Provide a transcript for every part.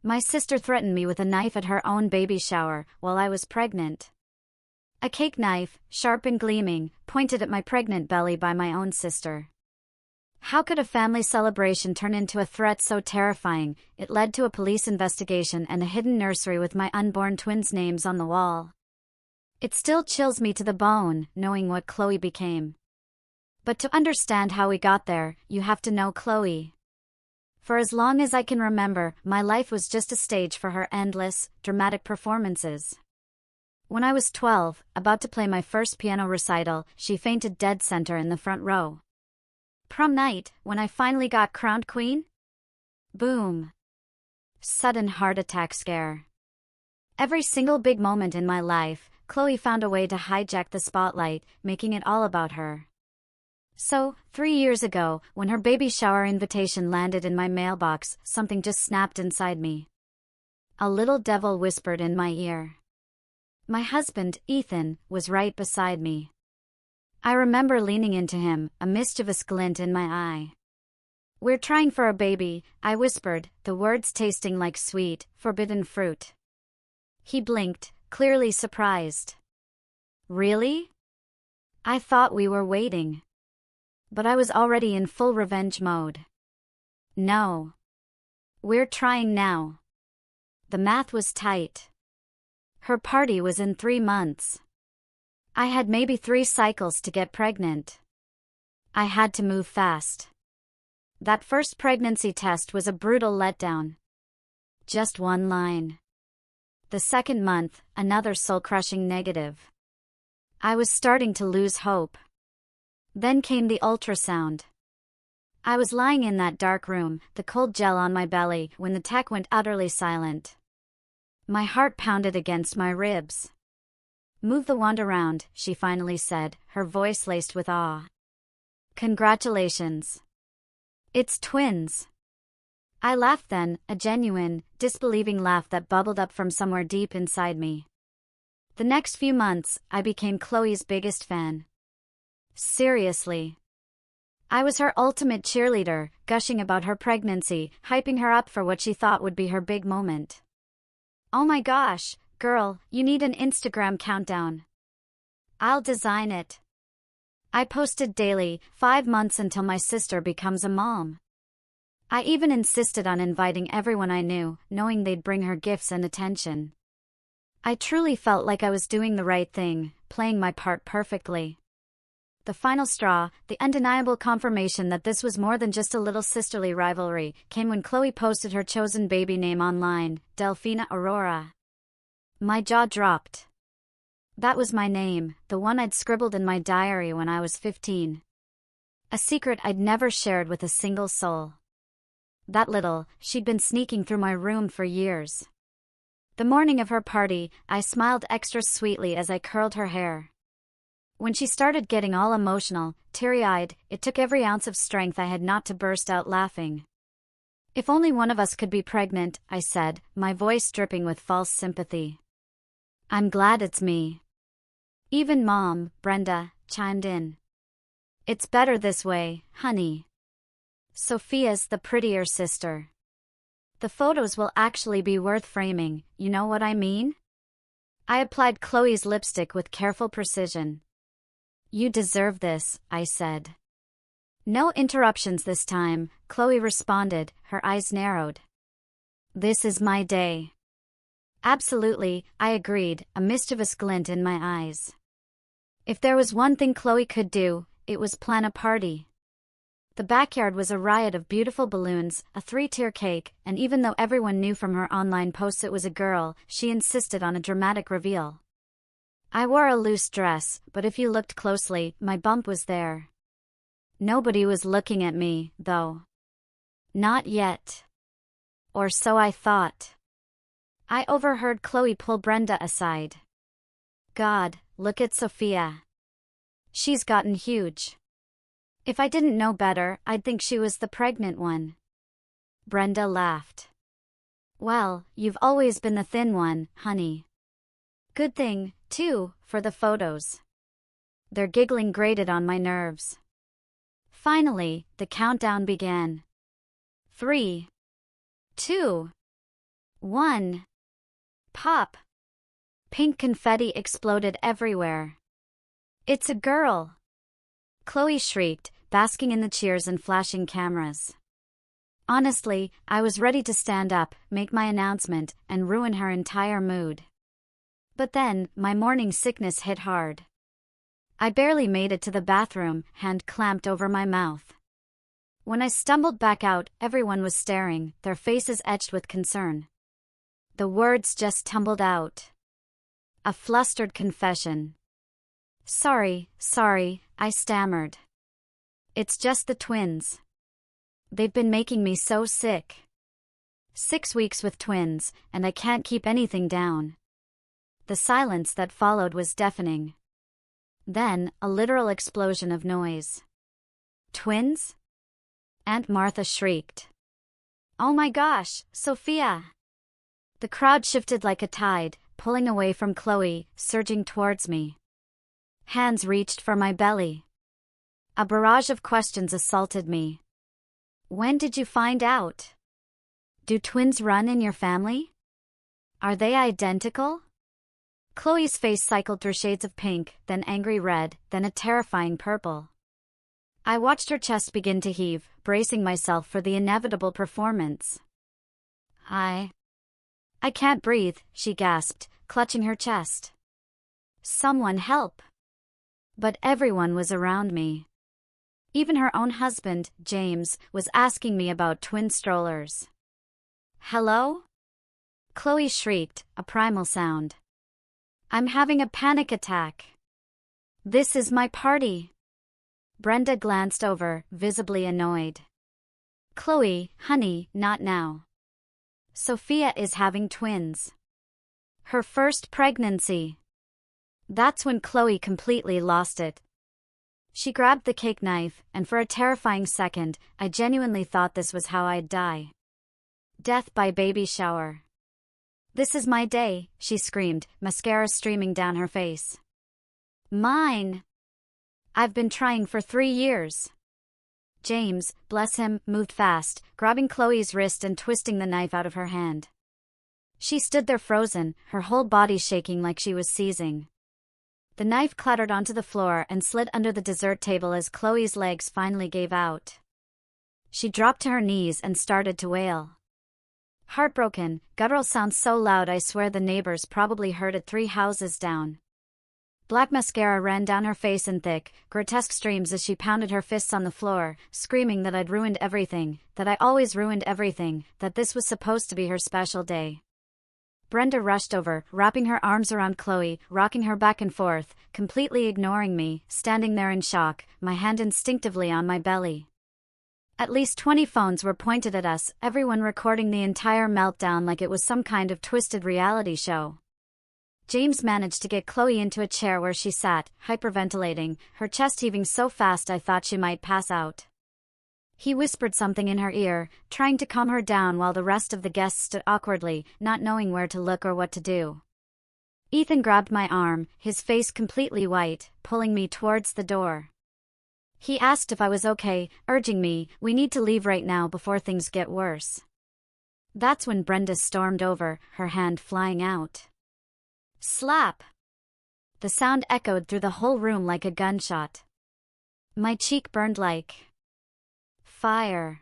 My sister threatened me with a knife at her own baby shower while I was pregnant. A cake knife, sharp and gleaming, pointed at my pregnant belly by my own sister. How could a family celebration turn into a threat so terrifying? It led to a police investigation and a hidden nursery with my unborn twins' names on the wall. It still chills me to the bone, knowing what Chloe became. But to understand how we got there, you have to know Chloe. For as long as I can remember, my life was just a stage for her endless, dramatic performances. When I was 12, about to play my first piano recital, she fainted dead center in the front row. Prom night, when I finally got crowned queen? Boom. Sudden heart attack scare. Every single big moment in my life, Chloe found a way to hijack the spotlight, making it all about her. So, 3 years ago, when her baby shower invitation landed in my mailbox, something just snapped inside me. A little devil whispered in my ear. My husband, Ethan, was right beside me. I remember leaning into him, a mischievous glint in my eye. "We're trying for a baby," I whispered, the words tasting like sweet, forbidden fruit. He blinked, clearly surprised. "Really?" I thought we were waiting. But I was already in full revenge mode. "No. We're trying now." The math was tight. Her party was in 3 months. I had maybe 3 cycles to get pregnant. I had to move fast. That first pregnancy test was a brutal letdown. Just 1 line. The second month, another soul-crushing negative. I was starting to lose hope. Then came the ultrasound. I was lying in that dark room, the cold gel on my belly, when the tech went utterly silent. My heart pounded against my ribs. "Move the wand around," she finally said, her voice laced with awe. "Congratulations. It's twins." I laughed then, a genuine, disbelieving laugh that bubbled up from somewhere deep inside me. The next few months, I became Chloe's biggest fan. Seriously. I was her ultimate cheerleader, gushing about her pregnancy, hyping her up for what she thought would be her big moment. "Oh my gosh, girl, you need an Instagram countdown." "I'll design it." I posted daily, 5 months until my sister becomes a mom. I even insisted on inviting everyone I knew, knowing they'd bring her gifts and attention. I truly felt like I was doing the right thing, playing my part perfectly. The final straw, the undeniable confirmation that this was more than just a little sisterly rivalry, came when Chloe posted her chosen baby name online, Delphina Aurora. My jaw dropped. That was my name, the one I'd scribbled in my diary when I was 15. A secret I'd never shared with a single soul. That little, she'd been sneaking through my room for years. The morning of her party, I smiled extra sweetly as I curled her hair. When she started getting all emotional, teary-eyed, it took every ounce of strength I had not to burst out laughing. "If only one of us could be pregnant," I said, my voice dripping with false sympathy. "I'm glad it's me." Even Mom, Brenda, chimed in. "It's better this way, honey. Sophia's the prettier sister. The photos will actually be worth framing, you know what I mean?" I applied Chloe's lipstick with careful precision. "You deserve this," I said. No interruptions this time, Chloe responded, her eyes narrowed. "This is my day." "Absolutely," I agreed, a mischievous glint in my eyes. If there was one thing Chloe could do, it was plan a party. The backyard was a riot of beautiful balloons, a 3-tier cake, and even though everyone knew from her online posts it was a girl, she insisted on a dramatic reveal. I wore a loose dress, but if you looked closely, my bump was there. Nobody was looking at me, though. Not yet. Or so I thought. I overheard Chloe pull Brenda aside. "God, look at Sophia. She's gotten huge. If I didn't know better, I'd think she was the pregnant one." Brenda laughed. "Well, you've always been the thin one, honey. Good thing, too, for the photos." Their giggling grated on my nerves. Finally, the countdown began. 3, 2, 1. Pop. Pink confetti exploded everywhere. It's a girl! Chloe shrieked, basking in the cheers and flashing cameras. Honestly, I was ready to stand up, make my announcement, and ruin her entire mood. But then, my morning sickness hit hard. I barely made it to the bathroom, hand clamped over my mouth. When I stumbled back out, everyone was staring, their faces etched with concern. The words just tumbled out. A flustered confession. Sorry, I stammered. It's just the twins. They've been making me so sick. 6 weeks with twins, and I can't keep anything down. The silence that followed was deafening. Then, a literal explosion of noise. Twins? Aunt Martha shrieked. Oh my gosh, Sophia! The crowd shifted like a tide, pulling away from Chloe, surging towards me. Hands reached for my belly. A barrage of questions assaulted me. When did you find out? Do twins run in your family? Are they identical? Chloe's face cycled through shades of pink, then angry red, then a terrifying purple. I watched her chest begin to heave, bracing myself for the inevitable performance. I can't breathe, she gasped, clutching her chest. Someone help! But everyone was around me. Even her own husband, James, was asking me about twin strollers. Hello? Chloe shrieked, a primal sound. I'm having a panic attack. This is my party. Brenda glanced over, visibly annoyed. Chloe, honey, not now. Sophia is having twins. Her first pregnancy. That's when Chloe completely lost it. She grabbed the cake knife, and for a terrifying second, I genuinely thought this was how I'd die. Death by baby shower. This is my day, she screamed, mascara streaming down her face. Mine! I've been trying for 3 years. James, bless him, moved fast, grabbing Chloe's wrist and twisting the knife out of her hand. She stood there frozen, her whole body shaking like she was seizing. The knife clattered onto the floor and slid under the dessert table as Chloe's legs finally gave out. She dropped to her knees and started to wail. Heartbroken, guttural sounds so loud I swear the neighbors probably heard it 3 houses down. Black mascara ran down her face in thick, grotesque streams as she pounded her fists on the floor, screaming that I'd ruined everything, that I always ruined everything, that this was supposed to be her special day. Brenda rushed over, wrapping her arms around Chloe, rocking her back and forth, completely ignoring me, standing there in shock, my hand instinctively on my belly. At least 20 phones were pointed at us, everyone recording the entire meltdown like it was some kind of twisted reality show. James managed to get Chloe into a chair where she sat, hyperventilating, her chest heaving so fast I thought she might pass out. He whispered something in her ear, trying to calm her down while the rest of the guests stood awkwardly, not knowing where to look or what to do. Ethan grabbed my arm, his face completely white, pulling me towards the door. He asked if I was okay, urging me, we need to leave right now before things get worse. That's when Brenda stormed over, her hand flying out. Slap! The sound echoed through the whole room like a gunshot. My cheek burned like fire.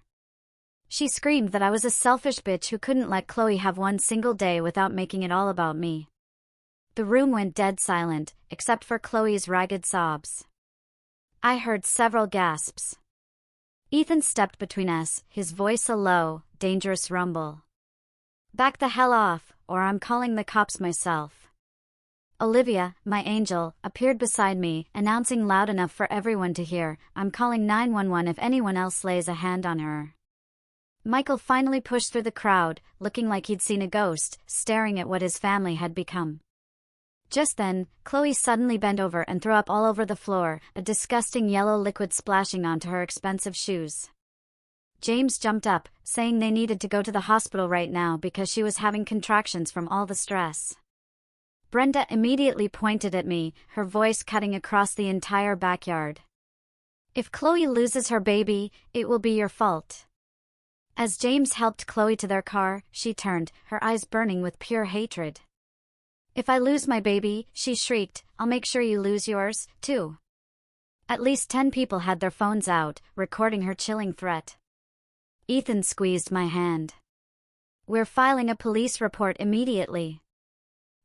She screamed that I was a selfish bitch who couldn't let Chloe have one single day without making it all about me. The room went dead silent, except for Chloe's ragged sobs. I heard several gasps. Ethan stepped between us, his voice a low, dangerous rumble. Back the hell off, or I'm calling the cops myself. Olivia, my angel, appeared beside me, announcing loud enough for everyone to hear, I'm calling 911 if anyone else lays a hand on her. Michael finally pushed through the crowd, looking like he'd seen a ghost, staring at what his family had become. Just then, Chloe suddenly bent over and threw up all over the floor, a disgusting yellow liquid splashing onto her expensive shoes. James jumped up, saying they needed to go to the hospital right now because she was having contractions from all the stress. Brenda immediately pointed at me, her voice cutting across the entire backyard. If Chloe loses her baby, it will be your fault. As James helped Chloe to their car, she turned, her eyes burning with pure hatred. "If I lose my baby," she shrieked, "I'll make sure you lose yours, too." At least 10 people had their phones out, recording her chilling threat. Ethan squeezed my hand. "We're filing a police report immediately."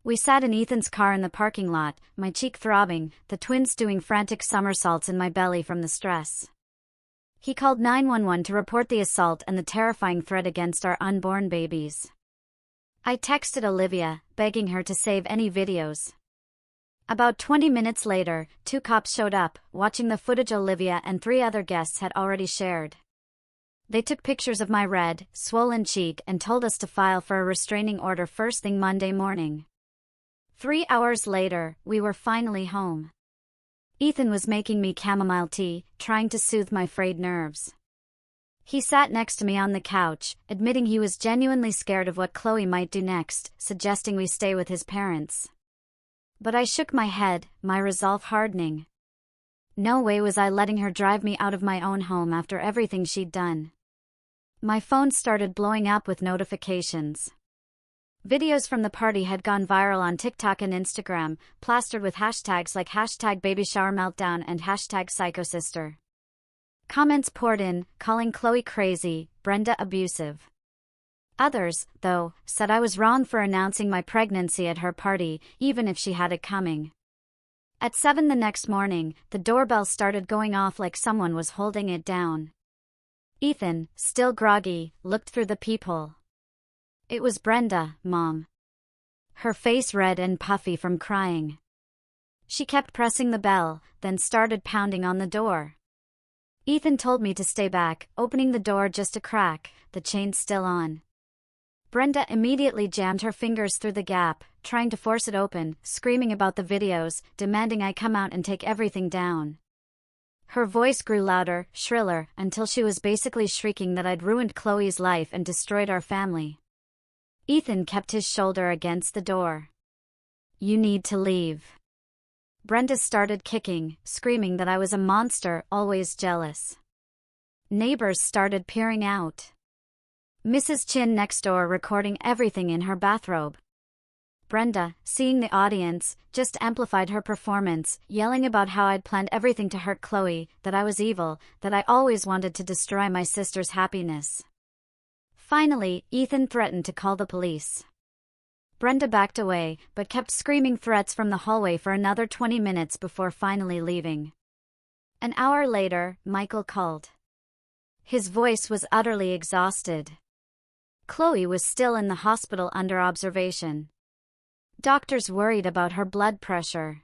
We sat in Ethan's car in the parking lot, my cheek throbbing, the twins doing frantic somersaults in my belly from the stress. He called 911 to report the assault and the terrifying threat against our unborn babies. I texted Olivia, begging her to save any videos. About 20 minutes later, 2 cops showed up, watching the footage Olivia and 3 other guests had already shared. They took pictures of my red, swollen cheek and told us to file for a restraining order first thing Monday morning. 3 hours later, we were finally home. Ethan was making me chamomile tea, trying to soothe my frayed nerves. He sat next to me on the couch, admitting he was genuinely scared of what Chloe might do next, suggesting we stay with his parents. But I shook my head, my resolve hardening. No way was I letting her drive me out of my own home after everything she'd done. My phone started blowing up with notifications. Videos from the party had gone viral on TikTok and Instagram, plastered with hashtags like #BabyShowerMeltdown and #PsychoSister. Comments poured in, calling Chloe crazy, Brenda abusive. Others, though, said I was wrong for announcing my pregnancy at her party, even if she had it coming. At 7 the next morning, the doorbell started going off like someone was holding it down. Ethan, still groggy, looked through the peephole. "It was Brenda, Mom." Her face red and puffy from crying. She kept pressing the bell, then started pounding on the door. Ethan told me to stay back, opening the door just a crack, the chain still on. Brenda immediately jammed her fingers through the gap, trying to force it open, screaming about the videos, demanding I come out and take everything down. Her voice grew louder, shriller, until she was basically shrieking that I'd ruined Chloe's life and destroyed our family. Ethan kept his shoulder against the door. "You need to leave." Brenda started kicking, screaming that I was a monster, always jealous. Neighbors started peering out. Mrs. Chin next door recording everything in her bathrobe. Brenda, seeing the audience, just amplified her performance, yelling about how I'd planned everything to hurt Chloe, that I was evil, that I always wanted to destroy my sister's happiness. Finally, Ethan threatened to call the police. Brenda backed away, but kept screaming threats from the hallway for another 20 minutes before finally leaving. An hour later, Michael called. His voice was utterly exhausted. Chloe was still in the hospital under observation. Doctors worried about her blood pressure.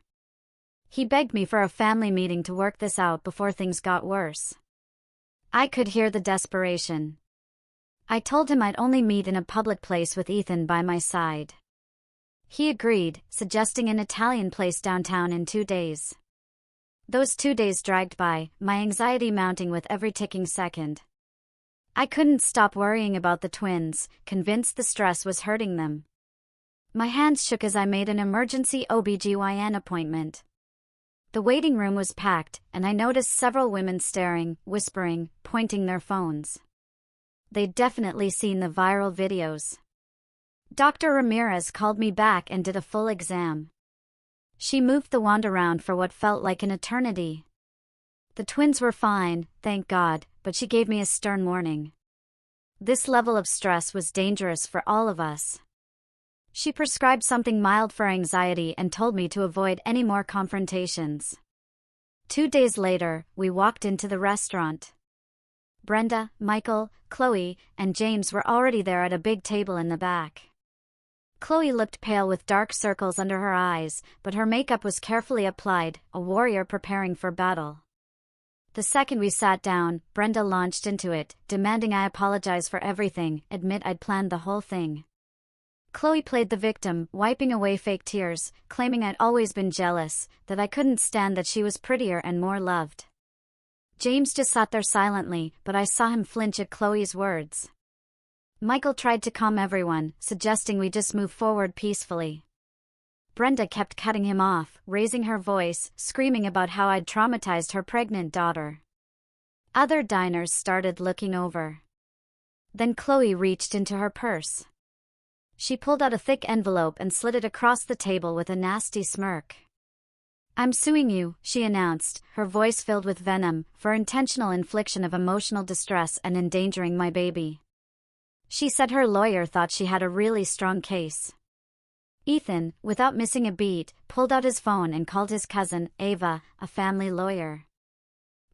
He begged me for a family meeting to work this out before things got worse. I could hear the desperation. I told him I'd only meet in a public place with Ethan by my side. He agreed, suggesting an Italian place downtown in 2 days. Those 2 days dragged by, my anxiety mounting with every ticking second. I couldn't stop worrying about the twins, convinced the stress was hurting them. My hands shook as I made an emergency OB/GYN appointment. The waiting room was packed, and I noticed several women staring, whispering, pointing their phones. They'd definitely seen the viral videos. Dr. Ramirez called me back and did a full exam. She moved the wand around for what felt like an eternity. The twins were fine, thank God, but she gave me a stern warning. This level of stress was dangerous for all of us. She prescribed something mild for anxiety and told me to avoid any more confrontations. 2 days later, we walked into the restaurant. Brenda, Michael, Chloe, and James were already there at a big table in the back. Chloe looked pale with dark circles under her eyes, but her makeup was carefully applied, a warrior preparing for battle. The second we sat down, Brenda launched into it, demanding I apologize for everything, admit I'd planned the whole thing. Chloe played the victim, wiping away fake tears, claiming I'd always been jealous, that I couldn't stand that she was prettier and more loved. James just sat there silently, but I saw him flinch at Chloe's words. Michael tried to calm everyone, suggesting we just move forward peacefully. Brenda kept cutting him off, raising her voice, screaming about how I'd traumatized her pregnant daughter. Other diners started looking over. Then Chloe reached into her purse. She pulled out a thick envelope and slid it across the table with a nasty smirk. "I'm suing you," she announced, her voice filled with venom, "for intentional infliction of emotional distress and endangering my baby." She said her lawyer thought she had a really strong case. Ethan, without missing a beat, pulled out his phone and called his cousin, Ava, a family lawyer.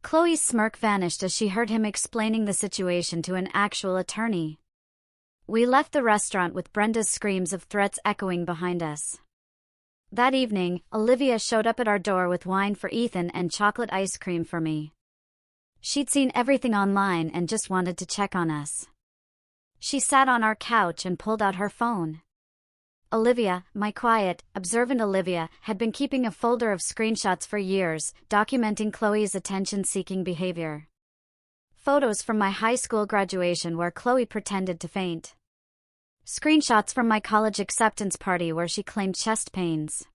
Chloe's smirk vanished as she heard him explaining the situation to an actual attorney. We left the restaurant with Brenda's screams of threats echoing behind us. That evening, Olivia showed up at our door with wine for Ethan and chocolate ice cream for me. She'd seen everything online and just wanted to check on us. She sat on our couch and pulled out her phone. Olivia, my quiet, observant Olivia, had been keeping a folder of screenshots for years, documenting Chloe's attention-seeking behavior. Photos from my high school graduation where Chloe pretended to faint. Screenshots from my college acceptance party where she claimed chest pains.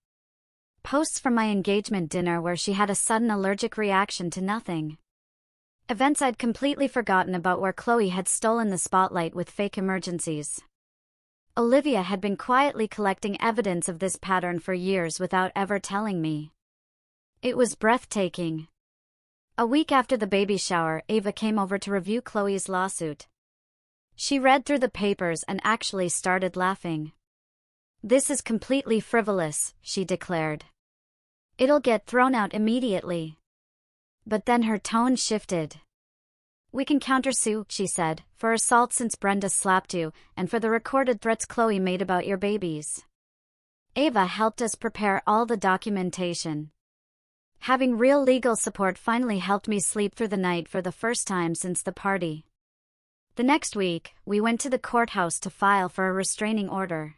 Posts from my engagement dinner where she had a sudden allergic reaction to nothing. Events I'd completely forgotten about where Chloe had stolen the spotlight with fake emergencies. Olivia had been quietly collecting evidence of this pattern for years without ever telling me. It was breathtaking. A week after the baby shower, Ava came over to review Chloe's lawsuit. She read through the papers and actually started laughing. "This is completely frivolous," she declared. "It'll get thrown out immediately." But then her tone shifted. "We can countersue," she said, "for assault since Brenda slapped you, and for the recorded threats Chloe made about your babies." Ava helped us prepare all the documentation. Having real legal support finally helped me sleep through the night for the first time since the party. The next week, we went to the courthouse to file for a restraining order.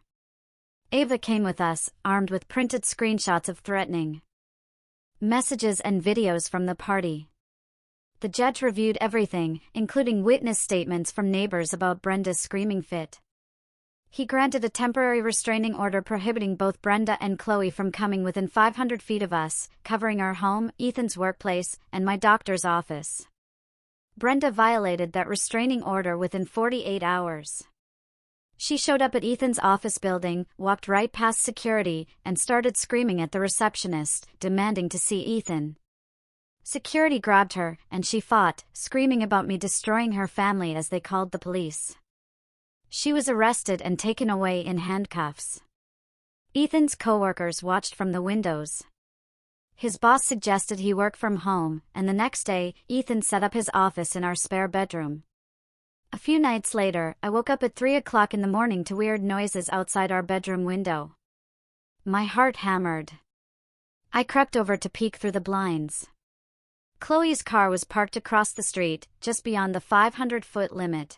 Ava came with us, armed with printed screenshots of threatening messages and videos from the party. The judge reviewed everything, including witness statements from neighbors about Brenda's screaming fit. He granted a temporary restraining order prohibiting both Brenda and Chloe from coming within 500 feet of us, covering our home, Ethan's workplace, and my doctor's office. Brenda violated that restraining order within 48 hours. She showed up at Ethan's office building, walked right past security, and started screaming at the receptionist, demanding to see Ethan. Security grabbed her, and she fought, screaming about me destroying her family as they called the police. She was arrested and taken away in handcuffs. Ethan's coworkers watched from the windows. His boss suggested he work from home, and the next day, Ethan set up his office in our spare bedroom. A few nights later, I woke up at 3 o'clock in the morning to weird noises outside our bedroom window. My heart hammered. I crept over to peek through the blinds. Chloe's car was parked across the street, just beyond the 500-foot limit.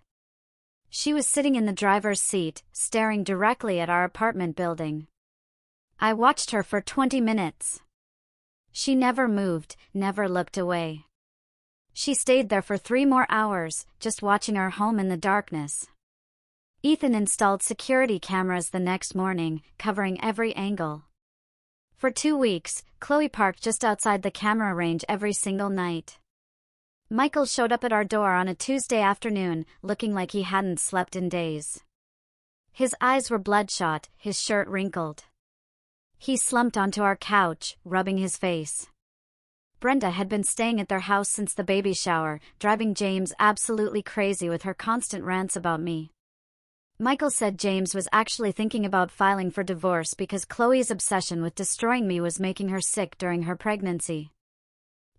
She was sitting in the driver's seat, staring directly at our apartment building. I watched her for 20 minutes. She never moved, never looked away. She stayed there for 3 more hours, just watching our home in the darkness. Ethan installed security cameras the next morning, covering every angle. For 2 weeks, Chloe parked just outside the camera range every single night. Michael showed up at our door on a Tuesday afternoon, looking like he hadn't slept in days. His eyes were bloodshot, his shirt wrinkled. He slumped onto our couch, rubbing his face. Brenda had been staying at their house since the baby shower, driving James absolutely crazy with her constant rants about me. Michael said James was actually thinking about filing for divorce because Chloe's obsession with destroying me was making her sick during her pregnancy.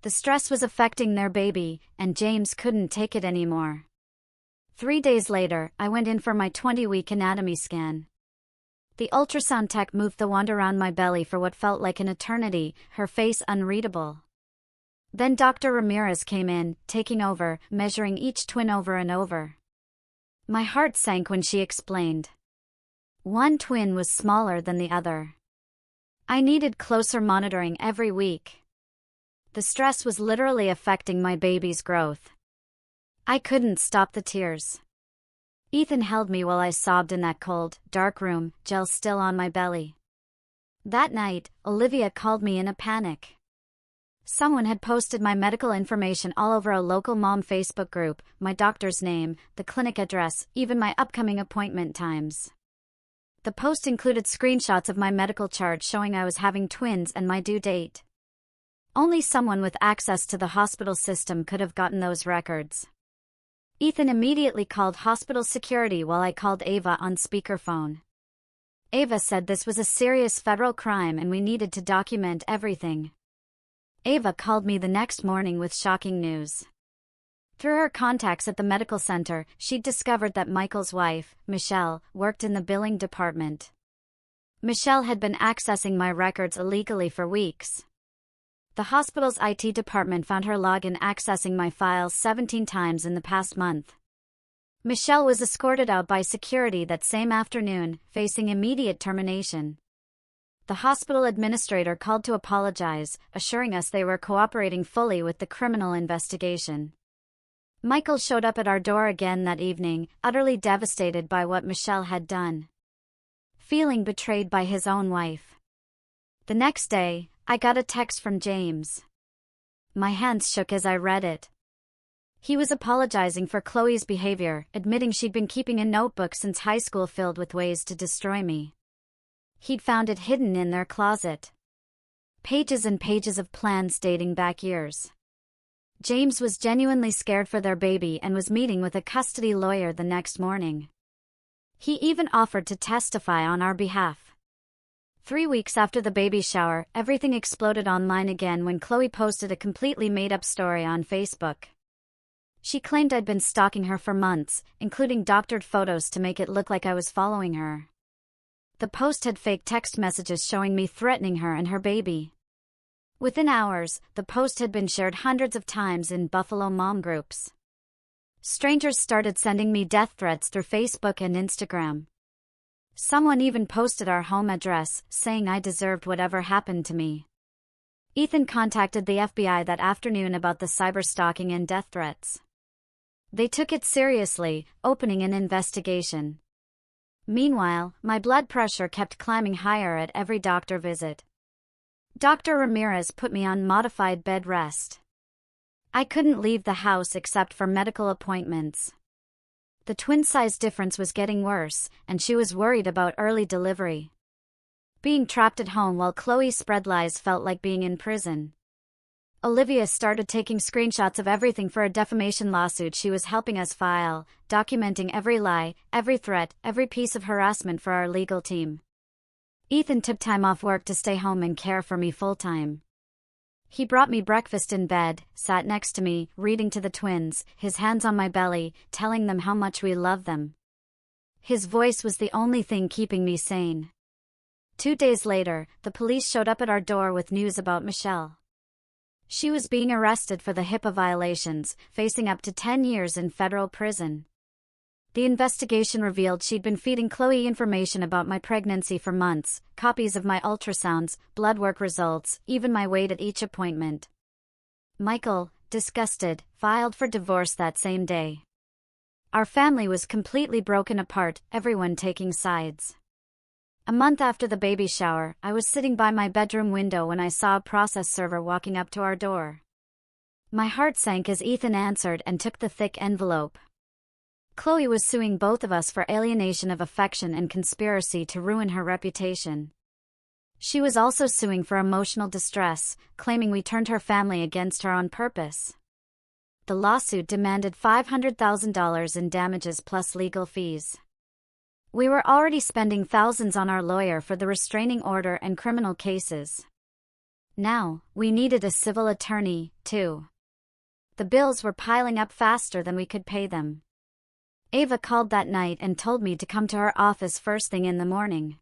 The stress was affecting their baby, and James couldn't take it anymore. 3 days later, I went in for my 20-week anatomy scan. The ultrasound tech moved the wand around my belly for what felt like an eternity, her face unreadable. Then Dr. Ramirez came in, taking over, measuring each twin over and over. My heart sank when she explained. One twin was smaller than the other. I needed closer monitoring every week. The stress was literally affecting my baby's growth. I couldn't stop the tears. Ethan held me while I sobbed in that cold, dark room, gel still on my belly. That night, Olivia called me in a panic. Someone had posted my medical information all over a local mom Facebook group, my doctor's name, the clinic address, even my upcoming appointment times. The post included screenshots of my medical chart showing I was having twins and my due date. Only someone with access to the hospital system could have gotten those records. Ethan immediately called hospital security while I called Ava on speakerphone. Ava said this was a serious federal crime and we needed to document everything. Ava called me the next morning with shocking news. Through her contacts at the medical center, she'd discovered that Michael's wife, Michelle, worked in the billing department. Michelle had been accessing my records illegally for weeks. The hospital's IT department found her login accessing my files 17 times in the past month. Michelle was escorted out by security that same afternoon, facing immediate termination. The hospital administrator called to apologize, assuring us they were cooperating fully with the criminal investigation. Michael showed up at our door again that evening, utterly devastated by what Michelle had done. Feeling betrayed by his own wife. The next day, I got a text from James. My hands shook as I read it. He was apologizing for Chloe's behavior, admitting she'd been keeping a notebook since high school filled with ways to destroy me. He'd found it hidden in their closet. Pages and pages of plans dating back years. James was genuinely scared for their baby and was meeting with a custody lawyer the next morning. He even offered to testify on our behalf. 3 weeks after the baby shower, everything exploded online again when Chloe posted a completely made-up story on Facebook. She claimed I'd been stalking her for months, including doctored photos to make it look like I was following her. The post had fake text messages showing me threatening her and her baby. Within hours, the post had been shared hundreds of times in Buffalo mom groups. Strangers started sending me death threats through Facebook and Instagram. Someone even posted our home address, saying I deserved whatever happened to me. Ethan contacted the FBI that afternoon about the cyberstalking and death threats. They took it seriously, opening an investigation. Meanwhile, my blood pressure kept climbing higher at every doctor visit. Dr. Ramirez put me on modified bed rest. I couldn't leave the house except for medical appointments. The twin size difference was getting worse, and she was worried about early delivery. Being trapped at home while Chloe spread lies felt like being in prison. Olivia started taking screenshots of everything for a defamation lawsuit she was helping us file, documenting every lie, every threat, every piece of harassment for our legal team. Ethan took time off work to stay home and care for me full-time. He brought me breakfast in bed, sat next to me, reading to the twins, his hands on my belly, telling them how much we love them. His voice was the only thing keeping me sane. 2 days later, the police showed up at our door with news about Michelle. She was being arrested for the HIPAA violations, facing up to 10 years in federal prison. The investigation revealed she'd been feeding Chloe information about my pregnancy for months, copies of my ultrasounds, blood work results, even my weight at each appointment. Michael, disgusted, filed for divorce that same day. Our family was completely broken apart, everyone taking sides. A month after the baby shower, I was sitting by my bedroom window when I saw a process server walking up to our door. My heart sank as Ethan answered and took the thick envelope. Chloe was suing both of us for alienation of affection and conspiracy to ruin her reputation. She was also suing for emotional distress, claiming we turned her family against her on purpose. The lawsuit demanded $500,000 in damages plus legal fees. We were already spending thousands on our lawyer for the restraining order and criminal cases. Now, we needed a civil attorney, too. The bills were piling up faster than we could pay them. Ava called that night and told me to come to her office first thing in the morning.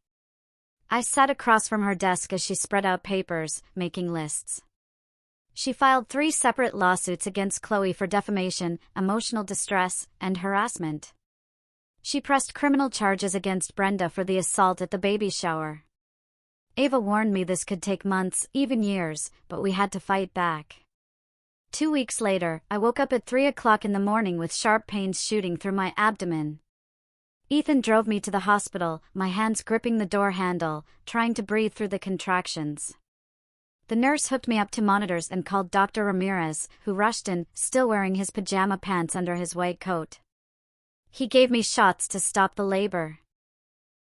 I sat across from her desk as she spread out papers, making lists. She filed 3 separate lawsuits against Chloe for defamation, emotional distress, and harassment. She pressed criminal charges against Brenda for the assault at the baby shower. Ava warned me this could take months, even years, but we had to fight back. 2 weeks later, I woke up at 3 o'clock in the morning with sharp pains shooting through my abdomen. Ethan drove me to the hospital, my hands gripping the door handle, trying to breathe through the contractions. The nurse hooked me up to monitors and called Dr. Ramirez, who rushed in, still wearing his pajama pants under his white coat. He gave me shots to stop the labor.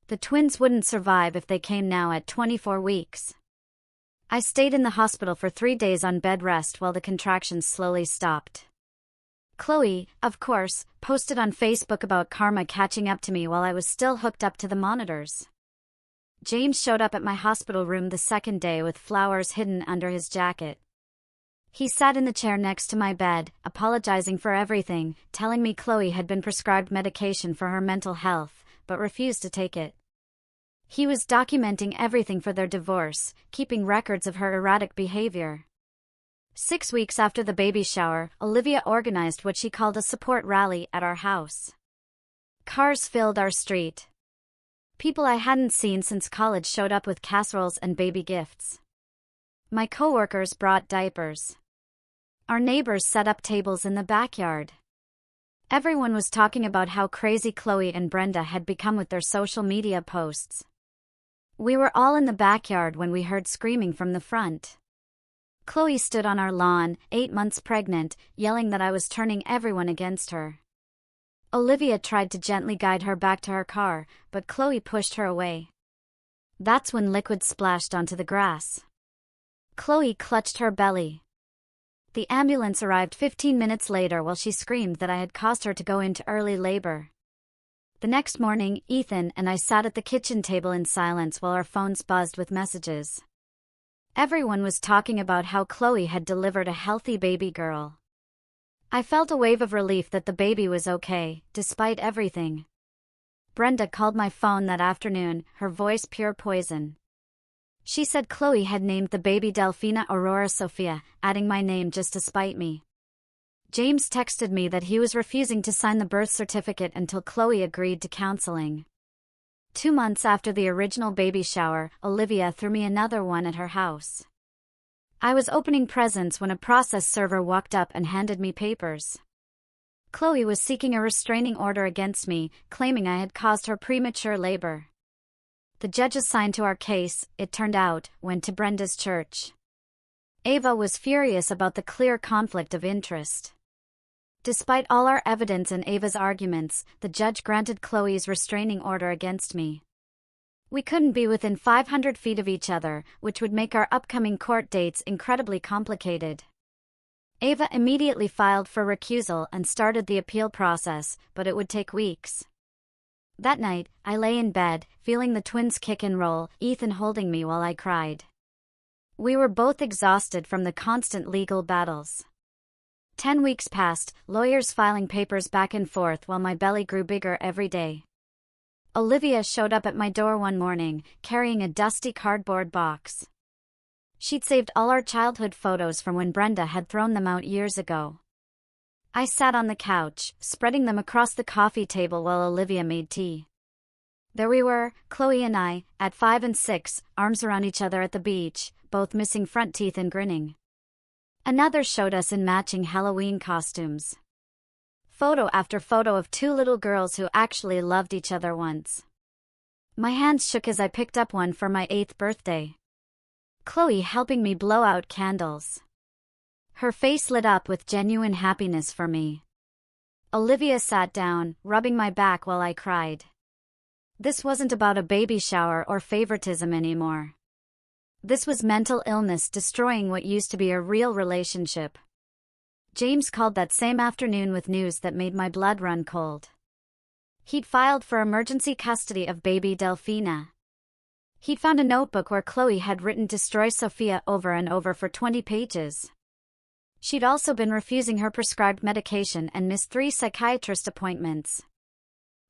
The twins wouldn't survive if they came now at 24 weeks. I stayed in the hospital for 3 days on bed rest while the contractions slowly stopped. Chloe, of course, posted on Facebook about karma catching up to me while I was still hooked up to the monitors. James showed up at my hospital room the second day with flowers hidden under his jacket. He sat in the chair next to my bed, apologizing for everything, telling me Chloe had been prescribed medication for her mental health, but refused to take it. He was documenting everything for their divorce, keeping records of her erratic behavior. 6 weeks after the baby shower, Olivia organized what she called a support rally at our house. Cars filled our street. People I hadn't seen since college showed up with casseroles and baby gifts. My coworkers brought diapers. Our neighbors set up tables in the backyard. Everyone was talking about how crazy Chloe and Brenda had become with their social media posts. We were all in the backyard when we heard screaming from the front. Chloe stood on our lawn, 8 months pregnant, yelling that I was turning everyone against her. Olivia tried to gently guide her back to her car, but Chloe pushed her away. That's when liquid splashed onto the grass. Chloe clutched her belly. The ambulance arrived 15 minutes later while she screamed that I had caused her to go into early labor. The next morning, Ethan and I sat at the kitchen table in silence while our phones buzzed with messages. Everyone was talking about how Chloe had delivered a healthy baby girl. I felt a wave of relief that the baby was okay, despite everything. Brenda called my phone that afternoon, her voice pure poison. She said Chloe had named the baby Delphina Aurora Sophia, adding my name just to spite me. James texted me that he was refusing to sign the birth certificate until Chloe agreed to counseling. 2 months after the original baby shower, Olivia threw me another one at her house. I was opening presents when a process server walked up and handed me papers. Chloe was seeking a restraining order against me, claiming I had caused her premature labor. The judge assigned to our case, it turned out, went to Brenda's church. Ava was furious about the clear conflict of interest. Despite all our evidence and Ava's arguments, the judge granted Chloe's restraining order against me. We couldn't be within 500 feet of each other, which would make our upcoming court dates incredibly complicated. Ava immediately filed for recusal and started the appeal process, but it would take weeks. That night, I lay in bed, feeling the twins kick and roll, Ethan holding me while I cried. We were both exhausted from the constant legal battles. 10 weeks passed, lawyers filing papers back and forth while my belly grew bigger every day. Olivia showed up at my door one morning, carrying a dusty cardboard box. She'd saved all our childhood photos from when Brenda had thrown them out years ago. I sat on the couch, spreading them across the coffee table while Olivia made tea. There we were, Chloe and I, at 5 and 6, arms around each other at the beach, both missing front teeth and grinning. Another showed us in matching Halloween costumes. Photo after photo of 2 little girls who actually loved each other once. My hands shook as I picked up one for my 8th birthday. Chloe helping me blow out candles. Her face lit up with genuine happiness for me. Olivia sat down, rubbing my back while I cried. This wasn't about a baby shower or favoritism anymore. This was mental illness destroying what used to be a real relationship. James called that same afternoon with news that made my blood run cold. He'd filed for emergency custody of baby Delphina. He'd found a notebook where Chloe had written "Destroy Sophia" over and over for 20 pages. She'd also been refusing her prescribed medication and missed 3 psychiatrist appointments.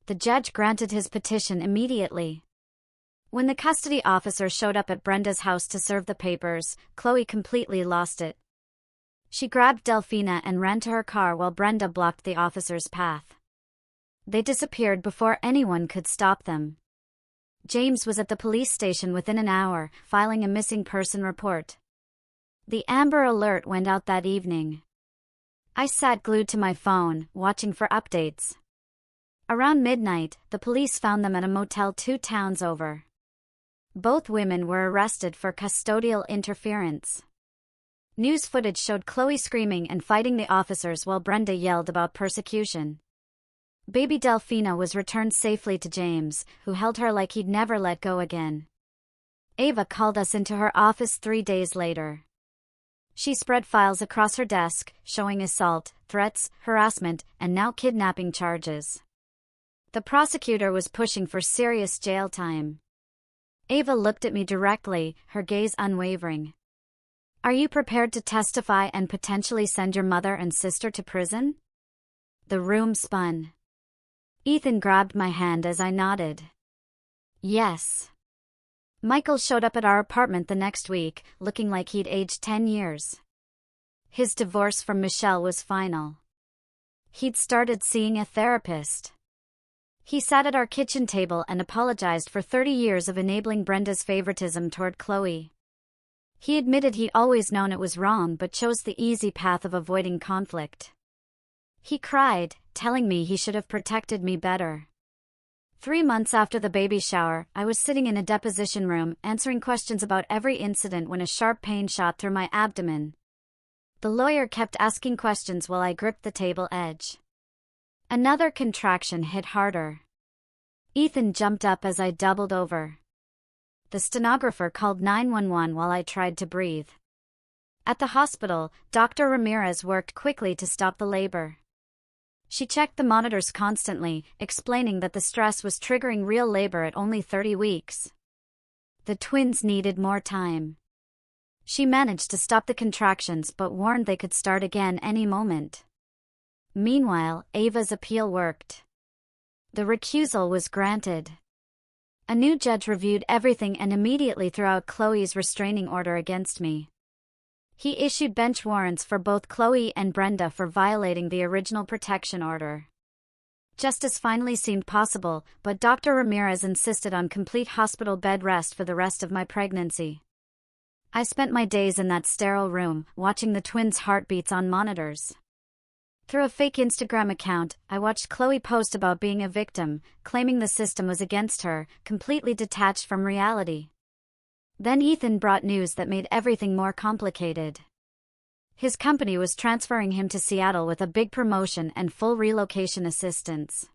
The judge granted his petition immediately. When the custody officer showed up at Brenda's house to serve the papers, Chloe completely lost it. She grabbed Delphina and ran to her car while Brenda blocked the officer's path. They disappeared before anyone could stop them. James was at the police station within an hour, filing a missing person report. The Amber Alert went out that evening. I sat glued to my phone, watching for updates. Around midnight, the police found them at a motel 2 towns over. Both women were arrested for custodial interference. News footage showed Chloe screaming and fighting the officers while Brenda yelled about persecution. Baby Delphina was returned safely to James, who held her like he'd never let go again. Ava called us into her office 3 days later. She spread files across her desk, showing assault, threats, harassment, and now kidnapping charges. The prosecutor was pushing for serious jail time. Ava looked at me directly, her gaze unwavering. "Are you prepared to testify and potentially send your mother and sister to prison?" The room spun. Ethan grabbed my hand as I nodded. Yes. Michael showed up at our apartment the next week, looking like he'd aged 10 years. His divorce from Michelle was final. He'd started seeing a therapist. He sat at our kitchen table and apologized for 30 years of enabling Brenda's favoritism toward Chloe. He admitted he'd always known it was wrong but chose the easy path of avoiding conflict. He cried, telling me he should have protected me better. 3 months after the baby shower, I was sitting in a deposition room, answering questions about every incident when a sharp pain shot through my abdomen. The lawyer kept asking questions while I gripped the table edge. Another contraction hit harder. Ethan jumped up as I doubled over. The stenographer called 911 while I tried to breathe. At the hospital, Dr. Ramirez worked quickly to stop the labor. She checked the monitors constantly, explaining that the stress was triggering real labor at only 30 weeks. The twins needed more time. She managed to stop the contractions but warned they could start again any moment. Meanwhile, Ava's appeal worked. The recusal was granted. A new judge reviewed everything and immediately threw out Chloe's restraining order against me. He issued bench warrants for both Chloe and Brenda for violating the original protection order. Justice finally seemed possible, but Dr. Ramirez insisted on complete hospital bed rest for the rest of my pregnancy. I spent my days in that sterile room, watching the twins' heartbeats on monitors. Through a fake Instagram account, I watched Chloe post about being a victim, claiming the system was against her, completely detached from reality. Then Ethan brought news that made everything more complicated. His company was transferring him to Seattle with a big promotion and full relocation assistance.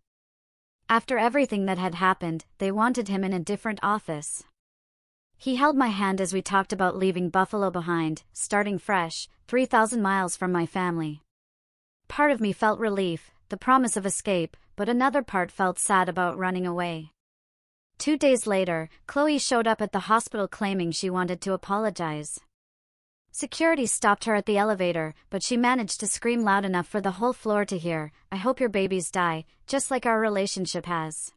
After everything that had happened, they wanted him in a different office. He held my hand as we talked about leaving Buffalo behind, starting fresh, 3,000 miles from my family. Part of me felt relief, the promise of escape, but another part felt sad about running away. 2 days later, Chloe showed up at the hospital claiming she wanted to apologize. Security stopped her at the elevator, but she managed to scream loud enough for the whole floor to hear, "I hope your babies die, just like our relationship has."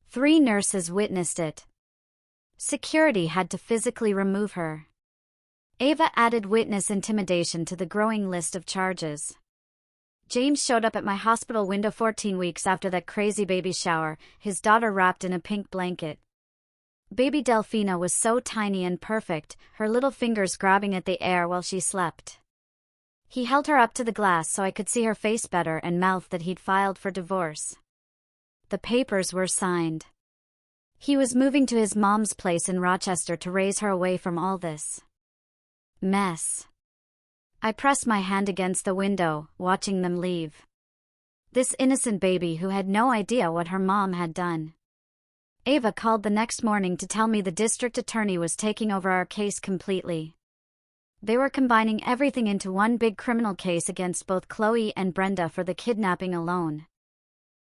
3 nurses witnessed it. Security had to physically remove her. Ava added witness intimidation to the growing list of charges. James showed up at my hospital window 14 weeks after that crazy baby shower, his daughter wrapped in a pink blanket. Baby Delphina was so tiny and perfect, her little fingers grabbing at the air while she slept. He held her up to the glass so I could see her face better and mouthed that he'd filed for divorce. The papers were signed. He was moving to his mom's place in Rochester to raise her away from all this mess. I pressed my hand against the window, watching them leave. This innocent baby who had no idea what her mom had done. Ava called the next morning to tell me the district attorney was taking over our case completely. They were combining everything into one big criminal case against both Chloe and Brenda for the kidnapping alone.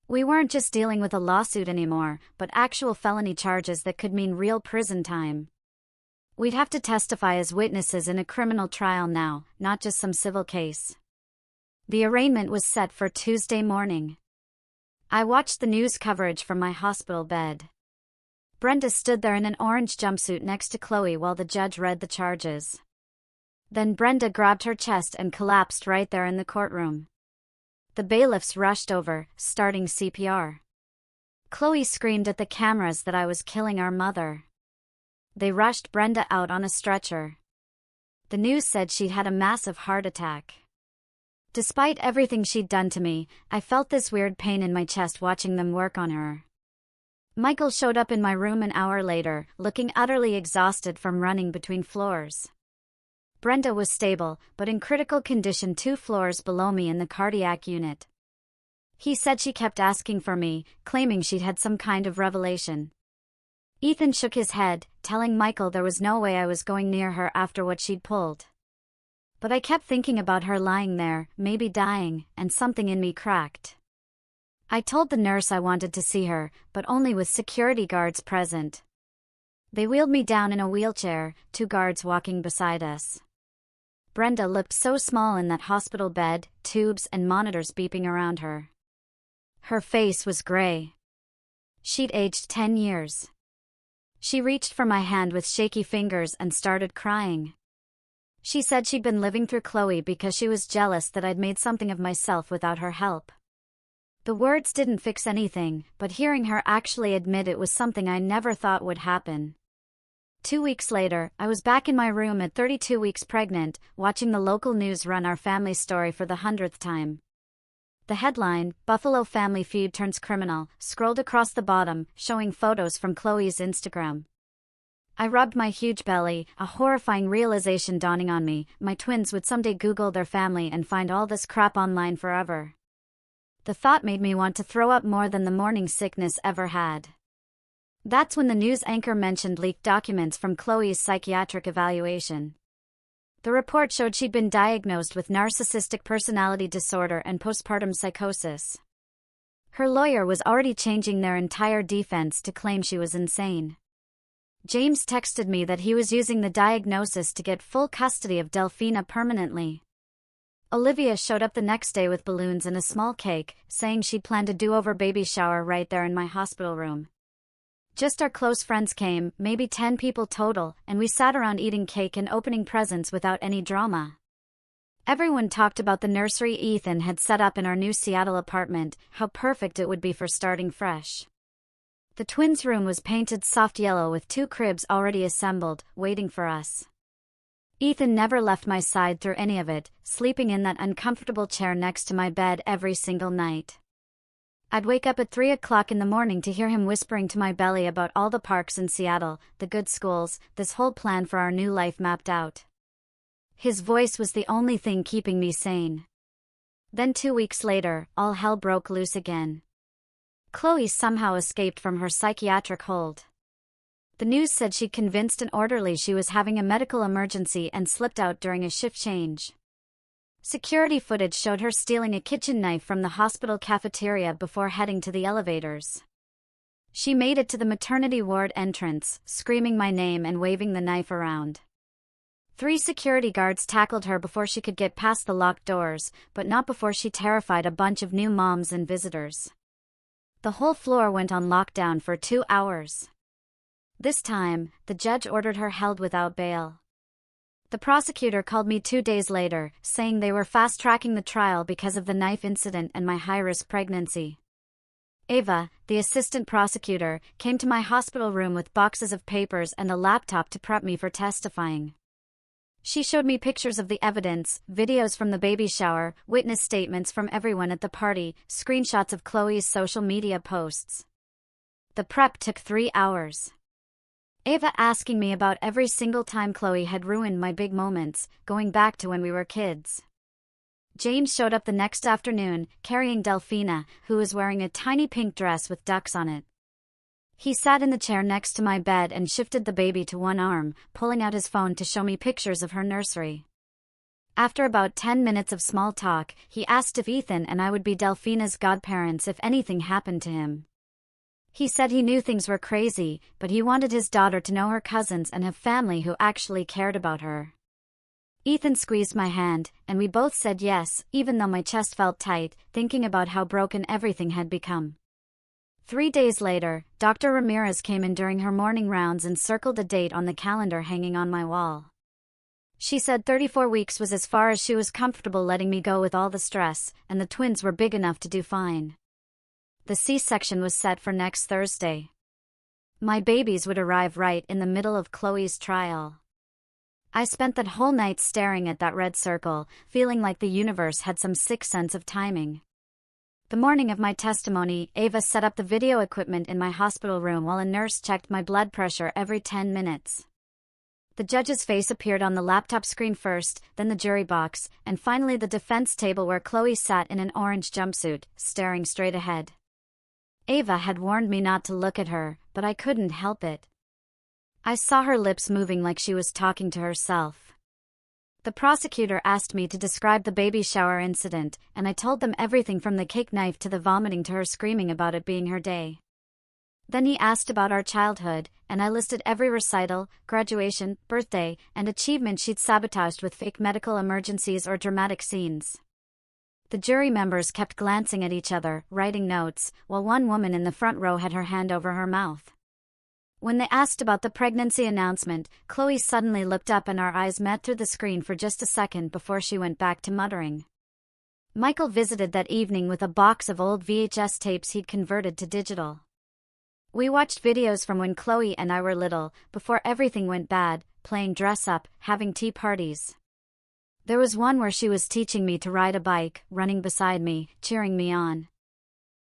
We weren't just dealing with a lawsuit anymore, but actual felony charges that could mean real prison time. We'd have to testify as witnesses in a criminal trial now, not just some civil case. The arraignment was set for Tuesday morning. I watched the news coverage from my hospital bed. Brenda stood there in an orange jumpsuit next to Chloe while the judge read the charges. Then Brenda grabbed her chest and collapsed right there in the courtroom. The bailiffs rushed over, starting CPR. Chloe screamed at the cameras that I was killing our mother. They rushed Brenda out on a stretcher. The news said she'd had a massive heart attack. Despite everything she'd done to me, I felt this weird pain in my chest watching them work on her. Michael showed up in my room an hour later, looking utterly exhausted from running between floors. Brenda was stable, but in critical condition 2 floors below me in the cardiac unit. He said she kept asking for me, claiming she'd had some kind of revelation. Ethan shook his head, telling Michael there was no way I was going near her after what she'd pulled. But I kept thinking about her lying there, maybe dying, and something in me cracked. I told the nurse I wanted to see her, but only with security guards present. They wheeled me down in a wheelchair, 2 guards walking beside us. Brenda looked so small in that hospital bed, tubes and monitors beeping around her. Her face was gray. She'd aged 10 years. She reached for my hand with shaky fingers and started crying. She said she'd been living through Chloe because she was jealous that I'd made something of myself without her help. The words didn't fix anything, but hearing her actually admit it was something I never thought would happen. 2 weeks later, I was back in my room at 32 weeks pregnant, watching the local news run our family story for the 100th time. The headline, "Buffalo Family Feud Turns Criminal," scrolled across the bottom, showing photos from Chloe's Instagram. I rubbed my huge belly, a horrifying realization dawning on me: my twins would someday Google their family and find all this crap online forever. The thought made me want to throw up more than the morning sickness ever had. That's when the news anchor mentioned leaked documents from Chloe's psychiatric evaluation. The report showed she'd been diagnosed with narcissistic personality disorder and postpartum psychosis. Her lawyer was already changing their entire defense to claim she was insane. James texted me that he was using the diagnosis to get full custody of Delphina permanently. Olivia showed up the next day with balloons and a small cake, saying she'd planned a do-over baby shower right there in my hospital room. Just our close friends came, maybe 10 people total, and we sat around eating cake and opening presents without any drama. Everyone talked about the nursery Ethan had set up in our new Seattle apartment, how perfect it would be for starting fresh. The twins' room was painted soft yellow with 2 cribs already assembled, waiting for us. Ethan never left my side through any of it, sleeping in that uncomfortable chair next to my bed every single night. I'd wake up at 3 o'clock in the morning to hear him whispering to my belly about all the parks in Seattle, the good schools, this whole plan for our new life mapped out. His voice was the only thing keeping me sane. Then 2 weeks later, all hell broke loose again. Chloe somehow escaped from her psychiatric hold. The news said she'd convinced an orderly she was having a medical emergency and slipped out during a shift change. Security footage showed her stealing a kitchen knife from the hospital cafeteria before heading to the elevators. She made it to the maternity ward entrance, screaming my name and waving the knife around. 3 security guards tackled her before she could get past the locked doors, but not before she terrified a bunch of new moms and visitors. The whole floor went on lockdown for 2 hours. This time, the judge ordered her held without bail. The prosecutor called me 2 days later, saying they were fast-tracking the trial because of the knife incident and my high-risk pregnancy. Ava, the assistant prosecutor, came to my hospital room with boxes of papers and a laptop to prep me for testifying. She showed me pictures of the evidence, videos from the baby shower, witness statements from everyone at the party, screenshots of Chloe's social media posts. The prep took 3 hours. Ava asking me about every single time Chloe had ruined my big moments, going back to when we were kids. James showed up the next afternoon, carrying Delphina, who was wearing a tiny pink dress with ducks on it. He sat in the chair next to my bed and shifted the baby to one arm, pulling out his phone to show me pictures of her nursery. After about 10 minutes of small talk, he asked if Ethan and I would be Delphina's godparents if anything happened to him. He said he knew things were crazy, but he wanted his daughter to know her cousins and have family who actually cared about her. Ethan squeezed my hand, and we both said yes, even though my chest felt tight, thinking about how broken everything had become. 3 days later, Dr. Ramirez came in during her morning rounds and circled a date on the calendar hanging on my wall. She said 34 weeks was as far as she was comfortable letting me go with all the stress, and the twins were big enough to do fine. The C-section was set for next Thursday. My babies would arrive right in the middle of Chloe's trial. I spent that whole night staring at that red circle, feeling like the universe had some sick sense of timing. The morning of my testimony, Ava set up the video equipment in my hospital room while a nurse checked my blood pressure every 10 minutes. The judge's face appeared on the laptop screen first, then the jury box, and finally the defense table where Chloe sat in an orange jumpsuit, staring straight ahead. Ava had warned me not to look at her, but I couldn't help it. I saw her lips moving like she was talking to herself. The prosecutor asked me to describe the baby shower incident, and I told them everything from the cake knife to the vomiting to her screaming about it being her day. Then he asked about our childhood, and I listed every recital, graduation, birthday, and achievement she'd sabotaged with fake medical emergencies or dramatic scenes. The jury members kept glancing at each other, writing notes, while one woman in the front row had her hand over her mouth. When they asked about the pregnancy announcement, Chloe suddenly looked up and our eyes met through the screen for just a second before she went back to muttering. Michael visited that evening with a box of old VHS tapes he'd converted to digital. We watched videos from when Chloe and I were little, before everything went bad, playing dress-up, having tea parties. There was one where she was teaching me to ride a bike, running beside me, cheering me on.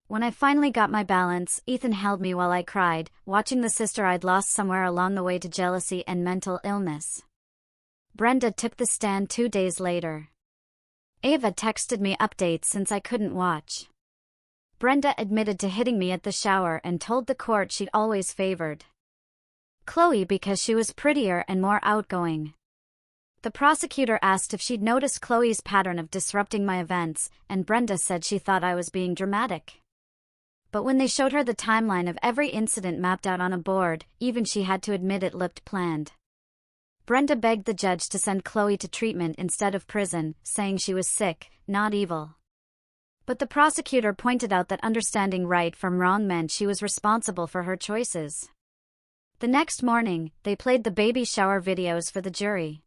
When I finally got my balance, Ethan held me while I cried, watching the sister I'd lost somewhere along the way to jealousy and mental illness. Brenda took the stand 2 days later. Ava texted me updates since I couldn't watch. Brenda admitted to hitting me at the shower and told the court she'd always favored Chloe because she was prettier and more outgoing. The prosecutor asked if she'd noticed Chloe's pattern of disrupting my events, and Brenda said she thought I was being dramatic. But when they showed her the timeline of every incident mapped out on a board, even she had to admit it looked planned. Brenda begged the judge to send Chloe to treatment instead of prison, saying she was sick, not evil. But the prosecutor pointed out that understanding right from wrong meant she was responsible for her choices. The next morning, they played the baby shower videos for the jury.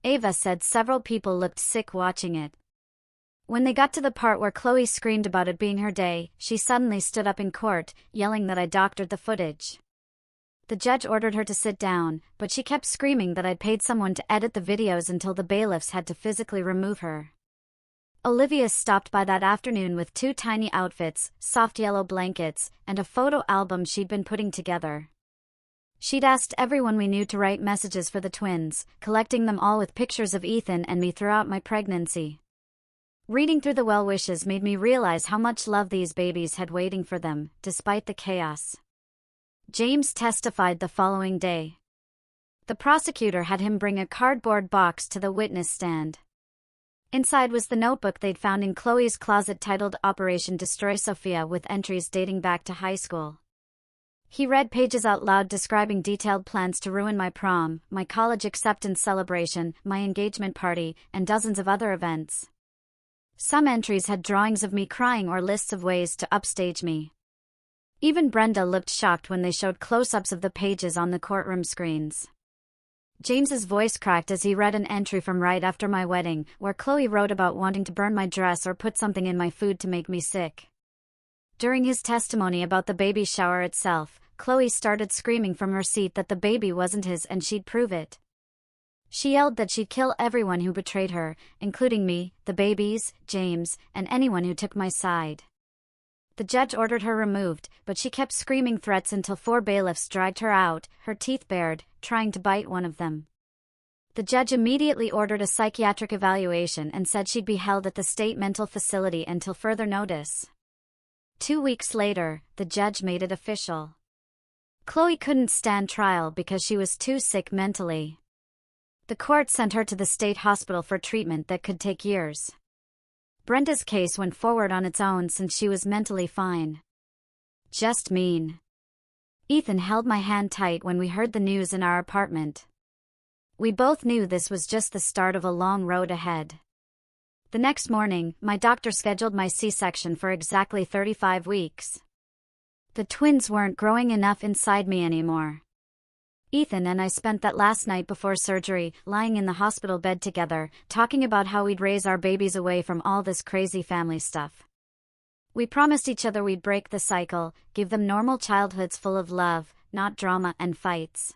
Ava said several people looked sick watching it. When they got to the part where Chloe screamed about it being her day, she suddenly stood up in court, yelling that I doctored the footage. The judge ordered her to sit down, but she kept screaming that I'd paid someone to edit the videos until the bailiffs had to physically remove her. Olivia stopped by that afternoon with 2 tiny outfits, soft yellow blankets, and a photo album she'd been putting together. She'd asked everyone we knew to write messages for the twins, collecting them all with pictures of Ethan and me throughout my pregnancy. Reading through the well wishes made me realize how much love these babies had waiting for them, despite the chaos. James testified the following day. The prosecutor had him bring a cardboard box to the witness stand. Inside was the notebook they'd found in Chloe's closet titled Operation Destroy Sophia with entries dating back to high school. He read pages out loud describing detailed plans to ruin my prom, my college acceptance celebration, my engagement party, and dozens of other events. Some entries had drawings of me crying or lists of ways to upstage me. Even Brenda looked shocked when they showed close-ups of the pages on the courtroom screens. James's voice cracked as he read an entry from right after my wedding, where Chloe wrote about wanting to burn my dress or put something in my food to make me sick. During his testimony about the baby shower itself, Chloe started screaming from her seat that the baby wasn't his and she'd prove it. She yelled that she'd kill everyone who betrayed her, including me, the babies, James, and anyone who took my side. The judge ordered her removed, but she kept screaming threats until 4 bailiffs dragged her out, her teeth bared, trying to bite one of them. The judge immediately ordered a psychiatric evaluation and said she'd be held at the state mental facility until further notice. 2 weeks later, the judge made it official. Chloe couldn't stand trial because she was too sick mentally. The court sent her to the state hospital for treatment that could take years. Brenda's case went forward on its own since she was mentally fine. Just mean. Ethan held my hand tight when we heard the news in our apartment. We both knew this was just the start of a long road ahead. The next morning, my doctor scheduled my C-section for exactly 35 weeks. The twins weren't growing enough inside me anymore. Ethan and I spent that last night before surgery, lying in the hospital bed together, talking about how we'd raise our babies away from all this crazy family stuff. We promised each other we'd break the cycle, give them normal childhoods full of love, not drama and fights.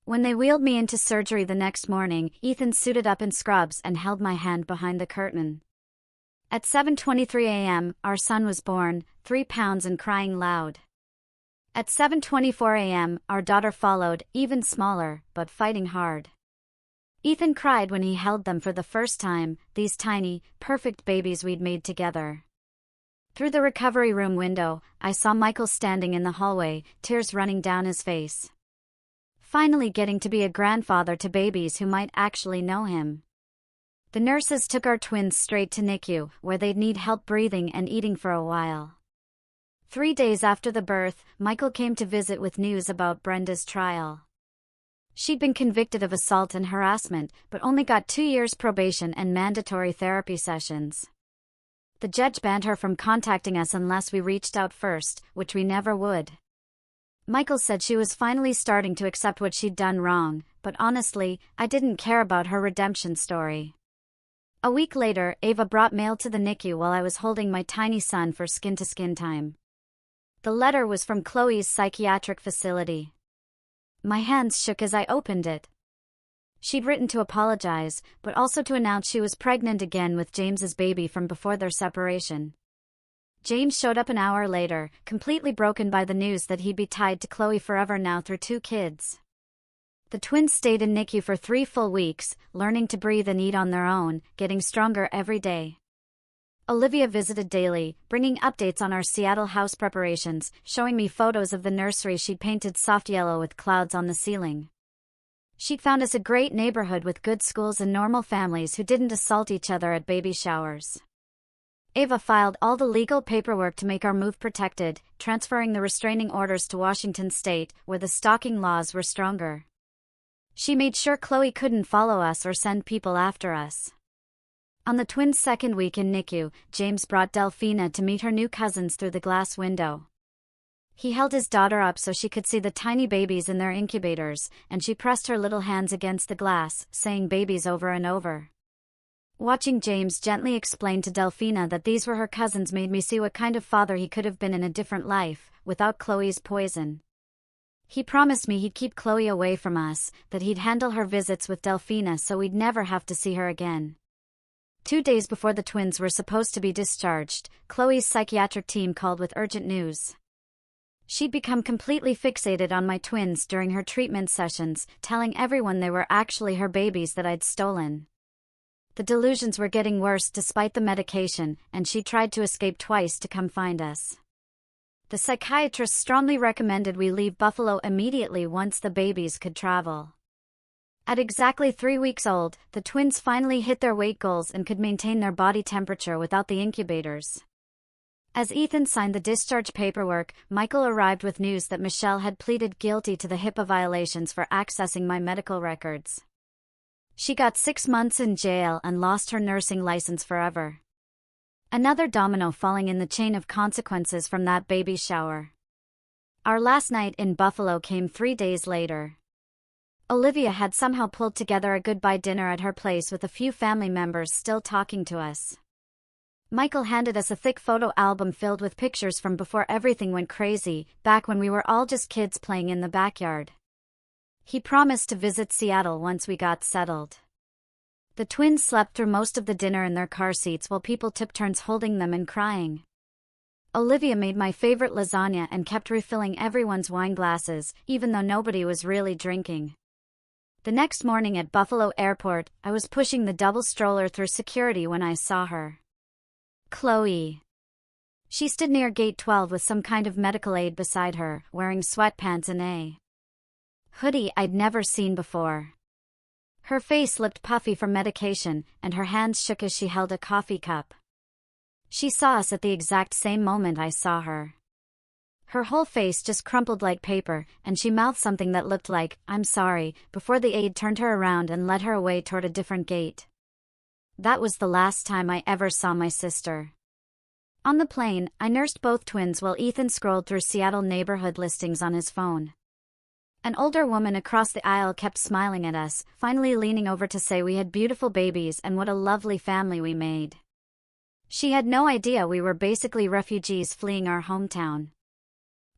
When they wheeled me into surgery the next morning, Ethan suited up in scrubs and held my hand behind the curtain. At 7:23 a.m., our son was born, 3 pounds and crying loud. At 7:24 a.m., our daughter followed, even smaller, but fighting hard. Ethan cried when he held them for the first time, these tiny, perfect babies we'd made together. Through the recovery room window, I saw Michael standing in the hallway, tears running down his face. Finally getting to be a grandfather to babies who might actually know him. The nurses took our twins straight to NICU, where they'd need help breathing and eating for a while. 3 days after the birth, Michael came to visit with news about Brenda's trial. She'd been convicted of assault and harassment, but only got 2 years probation and mandatory therapy sessions. The judge banned her from contacting us unless we reached out first, which we never would. Michael said she was finally starting to accept what she'd done wrong, but honestly, I didn't care about her redemption story. A week later, Ava brought mail to the NICU while I was holding my tiny son for skin-to-skin time. The letter was from Chloe's psychiatric facility. My hands shook as I opened it. She'd written to apologize, but also to announce she was pregnant again with James's baby from before their separation. James showed up an hour later, completely broken by the news that he'd be tied to Chloe forever now through 2 kids. The twins stayed in NICU for 3 full weeks, learning to breathe and eat on their own, getting stronger every day. Olivia visited daily, bringing updates on our Seattle house preparations, showing me photos of the nursery she'd painted soft yellow with clouds on the ceiling. She'd found us a great neighborhood with good schools and normal families who didn't assault each other at baby showers. Ava filed all the legal paperwork to make our move protected, transferring the restraining orders to Washington state, where the stalking laws were stronger. She made sure Chloe couldn't follow us or send people after us. On the twins' second week in NICU, James brought Delphina to meet her new cousins through the glass window. He held his daughter up so she could see the tiny babies in their incubators, and she pressed her little hands against the glass, saying babies over and over. Watching James gently explain to Delphina that these were her cousins made me see what kind of father he could have been in a different life, without Chloe's poison. He promised me he'd keep Chloe away from us, that he'd handle her visits with Delphina so we'd never have to see her again. 2 days before the twins were supposed to be discharged, Chloe's psychiatric team called with urgent news. She'd become completely fixated on my twins during her treatment sessions, telling everyone they were actually her babies that I'd stolen. The delusions were getting worse despite the medication, and she tried to escape twice to come find us. The psychiatrist strongly recommended we leave Buffalo immediately once the babies could travel. At exactly 3 weeks old, the twins finally hit their weight goals and could maintain their body temperature without the incubators. As Ethan signed the discharge paperwork, Michael arrived with news that Michelle had pleaded guilty to the HIPAA violations for accessing my medical records. She got 6 months in jail and lost her nursing license forever. Another domino falling in the chain of consequences from that baby shower. Our last night in Buffalo came 3 days later. Olivia had somehow pulled together a goodbye dinner at her place with a few family members still talking to us. Michael handed us a thick photo album filled with pictures from before everything went crazy, back when we were all just kids playing in the backyard. He promised to visit Seattle once we got settled. The twins slept through most of the dinner in their car seats while people took turns holding them and crying. Olivia made my favorite lasagna and kept refilling everyone's wine glasses, even though nobody was really drinking. The next morning at Buffalo Airport, I was pushing the double stroller through security when I saw her. Chloe. She stood near gate 12 with some kind of medical aid beside her, wearing sweatpants and a hoodie I'd never seen before. Her face looked puffy from medication, and her hands shook as she held a coffee cup. She saw us at the exact same moment I saw her. Her whole face just crumpled like paper, and she mouthed something that looked like, "I'm sorry," before the aide turned her around and led her away toward a different gate. That was the last time I ever saw my sister. On the plane, I nursed both twins while Ethan scrolled through Seattle neighborhood listings on his phone. An older woman across the aisle kept smiling at us, finally leaning over to say we had beautiful babies and what a lovely family we made. She had no idea we were basically refugees fleeing our hometown.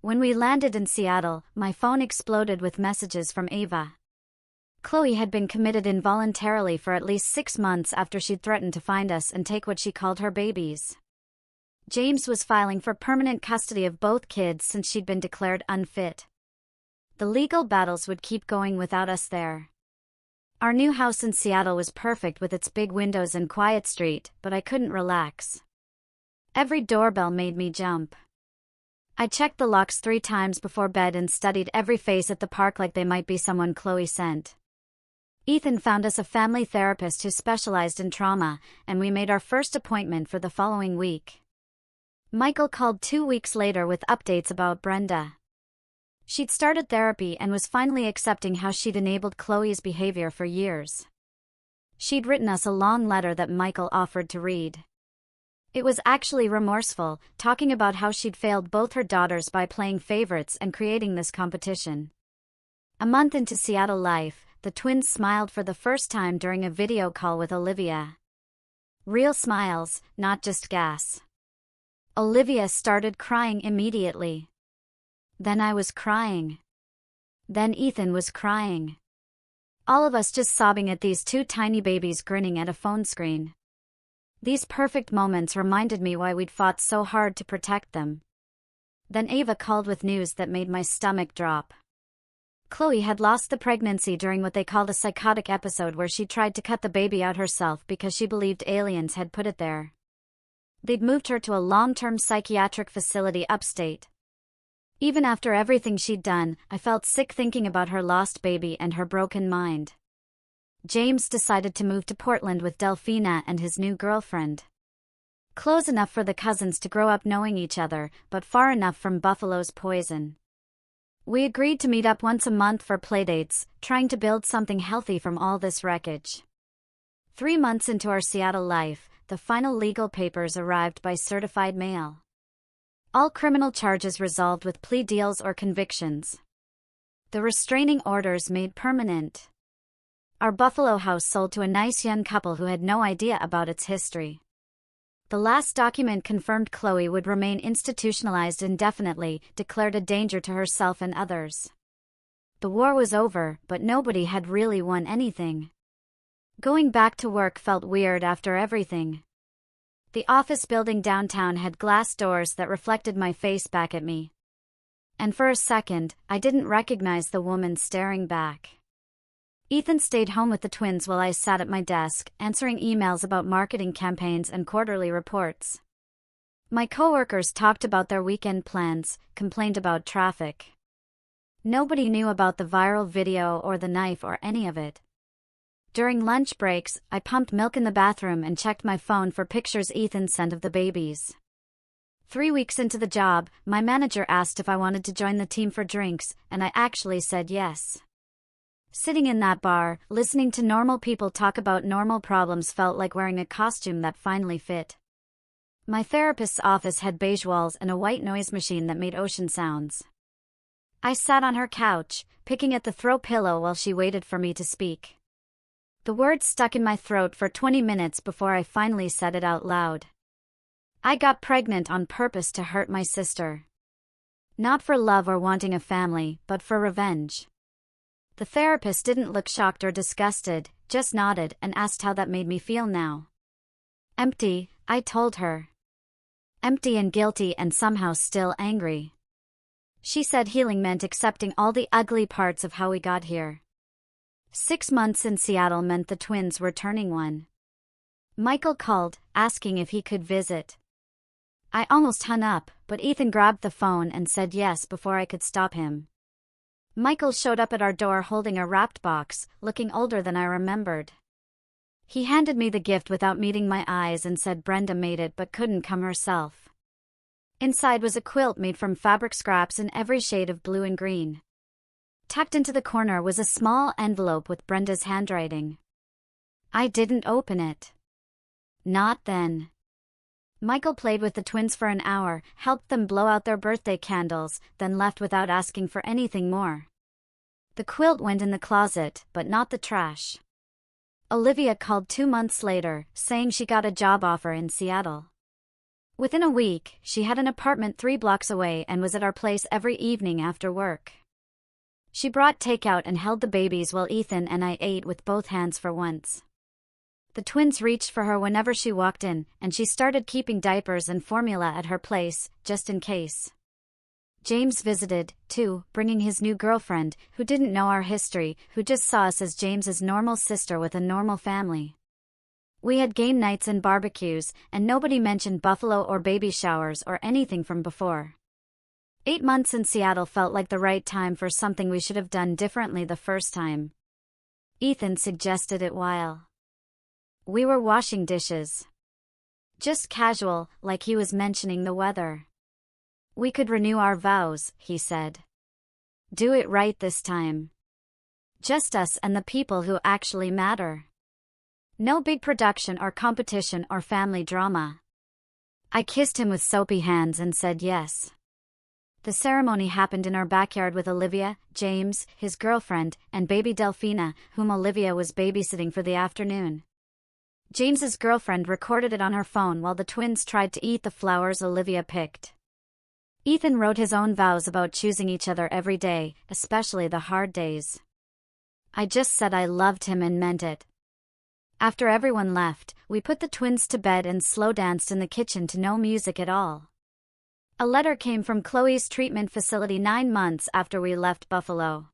When we landed in Seattle, my phone exploded with messages from Ava. Chloe had been committed involuntarily for at least 6 months after she'd threatened to find us and take what she called her babies. James was filing for permanent custody of both kids since she'd been declared unfit. The legal battles would keep going without us there. Our new house in Seattle was perfect with its big windows and quiet street, but I couldn't relax. Every doorbell made me jump. I checked the locks 3 times before bed and studied every face at the park like they might be someone Chloe sent. Ethan found us a family therapist who specialized in trauma, and we made our first appointment for the following week. Michael called 2 weeks later with updates about Brenda. She'd started therapy and was finally accepting how she'd enabled Chloe's behavior for years. She'd written us a long letter that Michael offered to read. It was actually remorseful, talking about how she'd failed both her daughters by playing favorites and creating this competition. A month into Seattle life, the twins smiled for the first time during a video call with Olivia. Real smiles, not just gas. Olivia started crying immediately. Then I was crying. Then Ethan was crying. All of us just sobbing at these 2 tiny babies grinning at a phone screen. These perfect moments reminded me why we'd fought so hard to protect them. Then Ava called with news that made my stomach drop. Chloe had lost the pregnancy during what they called a psychotic episode where she tried to cut the baby out herself because she believed aliens had put it there. They'd moved her to a long-term psychiatric facility upstate. Even after everything she'd done, I felt sick thinking about her lost baby and her broken mind. James decided to move to Portland with Delphina and his new girlfriend. Close enough for the cousins to grow up knowing each other, but far enough from Buffalo's poison. We agreed to meet up once a month for playdates, trying to build something healthy from all this wreckage. 3 months into our Seattle life, the final legal papers arrived by certified mail. All criminal charges resolved with plea deals or convictions. The restraining orders made permanent. Our Buffalo house sold to a nice young couple who had no idea about its history. The last document confirmed Chloe would remain institutionalized indefinitely, declared a danger to herself and others. The war was over, but nobody had really won anything. Going back to work felt weird after everything. The office building downtown had glass doors that reflected my face back at me. And for a second, I didn't recognize the woman staring back. Ethan stayed home with the twins while I sat at my desk, answering emails about marketing campaigns and quarterly reports. My coworkers talked about their weekend plans, complained about traffic. Nobody knew about the viral video or the knife or any of it. During lunch breaks, I pumped milk in the bathroom and checked my phone for pictures Ethan sent of the babies. 3 weeks into the job, my manager asked if I wanted to join the team for drinks, and I actually said yes. Sitting in that bar, listening to normal people talk about normal problems felt like wearing a costume that finally fit. My therapist's office had beige walls and a white noise machine that made ocean sounds. I sat on her couch, picking at the throw pillow while she waited for me to speak. The words stuck in my throat for 20 minutes before I finally said it out loud. I got pregnant on purpose to hurt my sister. Not for love or wanting a family, but for revenge. The therapist didn't look shocked or disgusted, just nodded and asked how that made me feel now. Empty, I told her. Empty and guilty and somehow still angry. She said healing meant accepting all the ugly parts of how we got here. 6 months in Seattle meant the twins were turning 1. Michael called, asking if he could visit. I almost hung up, but Ethan grabbed the phone and said yes before I could stop him. Michael showed up at our door holding a wrapped box, looking older than I remembered. He handed me the gift without meeting my eyes and said Brenda made it but couldn't come herself. Inside was a quilt made from fabric scraps in every shade of blue and green. Tucked into the corner was a small envelope with Brenda's handwriting. I didn't open it. Not then. Michael played with the twins for an hour, helped them blow out their birthday candles, then left without asking for anything more. The quilt went in the closet, but not the trash. Olivia called 2 months later, saying she got a job offer in Seattle. Within a week, she had an apartment 3 blocks away and was at our place every evening after work. She brought takeout and held the babies while Ethan and I ate with both hands for once. The twins reached for her whenever she walked in, and she started keeping diapers and formula at her place, just in case. James visited, too, bringing his new girlfriend, who didn't know our history, who just saw us as James's normal sister with a normal family. We had game nights and barbecues, and nobody mentioned Buffalo or baby showers or anything from before. 8 months in Seattle felt like the right time for something we should have done differently the first time. Ethan suggested it while we were washing dishes. Just casual, like he was mentioning the weather. We could renew our vows, he said. Do it right this time. Just us and the people who actually matter. No big production or competition or family drama. I kissed him with soapy hands and said yes. The ceremony happened in our backyard with Olivia, James, his girlfriend, and baby Delphina, whom Olivia was babysitting for the afternoon. James's girlfriend recorded it on her phone while the twins tried to eat the flowers Olivia picked. Ethan wrote his own vows about choosing each other every day, especially the hard days. I just said I loved him and meant it. After everyone left, we put the twins to bed and slow danced in the kitchen to no music at all. A letter came from Chloe's treatment facility 9 months after we left Buffalo.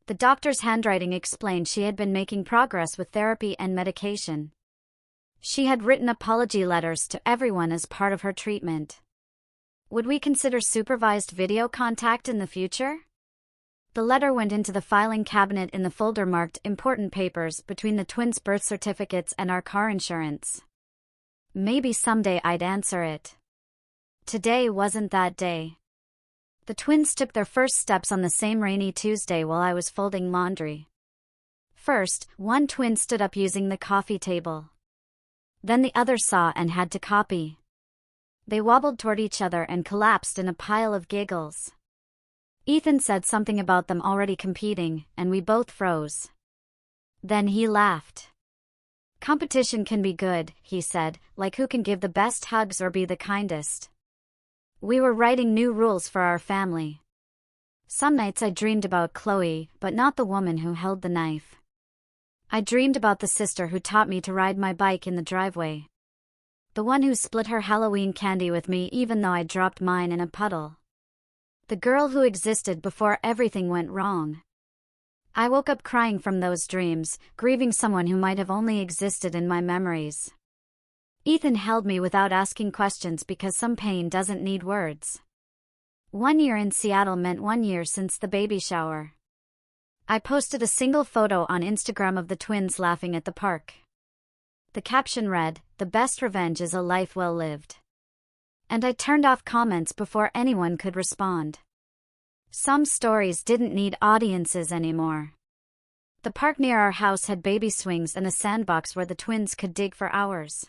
The doctor's handwriting explained she had been making progress with therapy and medication. She had written apology letters to everyone as part of her treatment. Would we consider supervised video contact in the future? The letter went into the filing cabinet in the folder marked Important Papers between the twins' birth certificates and our car insurance. Maybe someday I'd answer it. Today wasn't that day. The twins took their first steps on the same rainy Tuesday while I was folding laundry. First, one twin stood up using the coffee table. Then the other saw and had to copy. They wobbled toward each other and collapsed in a pile of giggles. Ethan said something about them already competing, and we both froze. Then he laughed. Competition can be good, he said, like who can give the best hugs or be the kindest. We were writing new rules for our family. Some nights I dreamed about Chloe, but not the woman who held the knife. I dreamed about the sister who taught me to ride my bike in the driveway. The one who split her Halloween candy with me even though I dropped mine in a puddle. The girl who existed before everything went wrong. I woke up crying from those dreams, grieving someone who might have only existed in my memories. Ethan held me without asking questions because some pain doesn't need words. 1 year in Seattle meant 1 year since the baby shower. I posted a single photo on Instagram of the twins laughing at the park. The caption read, "The best revenge is a life well lived." And I turned off comments before anyone could respond. Some stories didn't need audiences anymore. The park near our house had baby swings and a sandbox where the twins could dig for hours.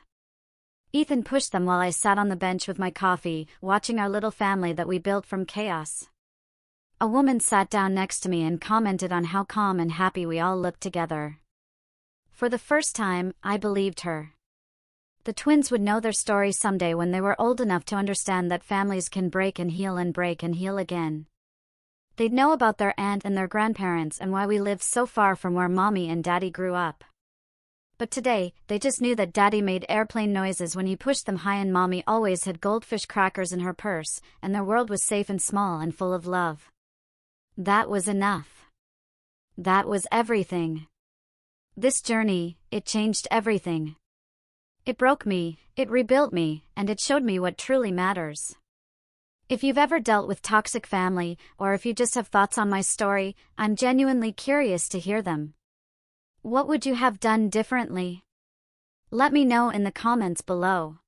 Ethan pushed them while I sat on the bench with my coffee, watching our little family that we built from chaos. A woman sat down next to me and commented on how calm and happy we all looked together. For the first time, I believed her. The twins would know their story someday when they were old enough to understand that families can break and heal again. They'd know about their aunt and their grandparents and why we lived so far from where Mommy and Daddy grew up. But today, they just knew that Daddy made airplane noises when he pushed them high and Mommy always had goldfish crackers in her purse, and their world was safe and small and full of love. That was enough. That was everything. This journey, it changed everything. It broke me, it rebuilt me, and it showed me what truly matters. If you've ever dealt with toxic family, or if you just have thoughts on my story, I'm genuinely curious to hear them. What would you have done differently? Let me know in the comments below.